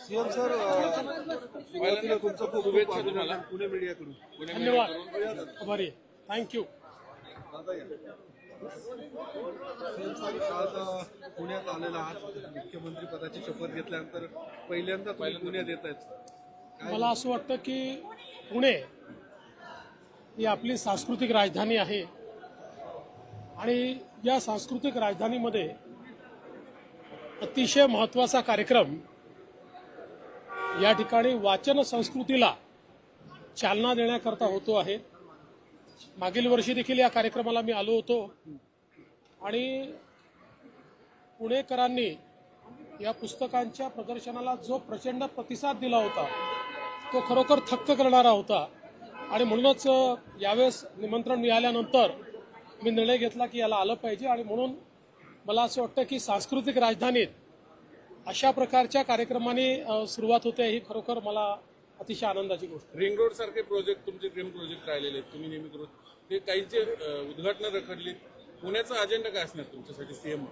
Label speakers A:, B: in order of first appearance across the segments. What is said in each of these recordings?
A: CM sir, सुरुवातीला तुमचं खूप शुभेच्छा तुम्हाला पुणे मीडियाकडून.
B: धन्यवाद, आभारी, थँक्यू.
A: सीएम सर, आज पुण्यात आलेला आहात. मुख्यमंत्री पदाची शपथ घेतल्यानंतर पहिल्यांदा तुम्ही पुण्यात येत आहेत.
B: मला असं वाटतं की पुणे ही आपली सांस्कृतिक राजधानी आहे आणि या सांस्कृतिक राजधानीमध्ये अतिशय महत्त्वाचा कार्यक्रम या ठिकाणी वाचन संस्कृतीला चालना देण्याकरता होतो आहे. मागील वर्षी देखील या कार्यक्रमाला मी आलो होतो आणि पुणेकरांनी या पुस्तकांच्या प्रदर्शनाला जो प्रचंड प्रतिसाद दिला होता तो खरोखर थक्क करणारा होता. आणि म्हणूनच यावेळेस निमंत्रण मिळाल्यानंतर मी निर्णय घेतला की याला आलं पाहिजे. आणि म्हणून मला असं वाटतं की सांस्कृतिक राजधानीत अशा प्रकारच्या कार्यक्रमांनी सुरुवात होते ही खरोखर मला अतिशय आनंदाची गोष्ट.
C: रिंग रोड सारखे प्रोजेक्ट तुमचे ड्रीम प्रोजेक्ट राहिलेले आहेत, तुम्ही नेहमी करू ते काहींचे उद्घाटन रखडले. पुण्याचा अजेंडा काय असणार तुमच्यासाठी सीएम?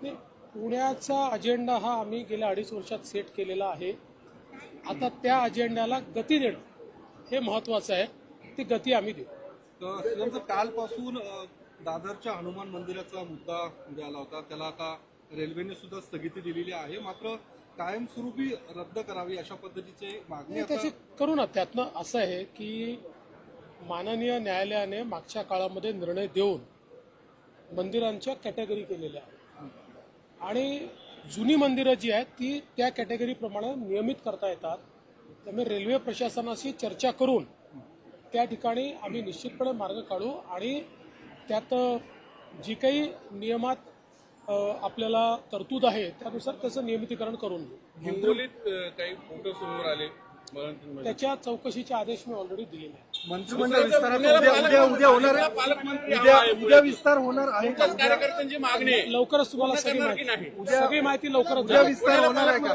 B: पुण्याचा अजेंडा हा आम्ही गेल्या 2.5 वर्षात सेट केलेला आहे. आता त्या अजेंड्याला गती देणं हे महत्वाचं आहे. ती गती आम्ही देऊ.
A: सीएम सर, कालपासून दादरच्या हनुमान मंदिराचा मुद्दा पुढे आला होता. त्याला आता रेल्वेने सुद्धा स्थगिती दिलेली आहे. मात्र कायमस्वरूपी रद्द करावी अशा पद्धतीची मागणी
B: त्याची करू ना. त्यातनं असं आहे की माननीय न्यायालयाने मागच्या काळामध्ये निर्णय देऊन मंदिरांच्या कॅटेगरी केलेल्या आहेत आणि जुनी मंदिरं जी आहेत ती त्या कॅटेगरीप्रमाणे नियमित करता येतात. त्यामुळे रेल्वे प्रशासनाशी चर्चा करून त्या ठिकाणी आम्ही निश्चितपणे मार्ग काढू आणि त्यात जी काही नियमात आपल्याला तरतूद आहे त्यानुसार त्याचं नियमितीकरण करून घेऊ.
C: हिंगोलीत काही फोटो समोर आले,
B: त्याच्या चौकशीचे आदेश मी ऑलरेडी दिलेले आहेत.
A: मंत्रिमंडळ विस्ताराचा उद्या होणार आहे.
C: पालकमंत्री
A: उद्या विस्तार होणार आहे का?
C: कार्यकर्त्यांची मागणी आहे.
B: लवकरच तुम्हाला सगळी माहिती लवकरच
A: उद्या विस्तार होणार आहे का?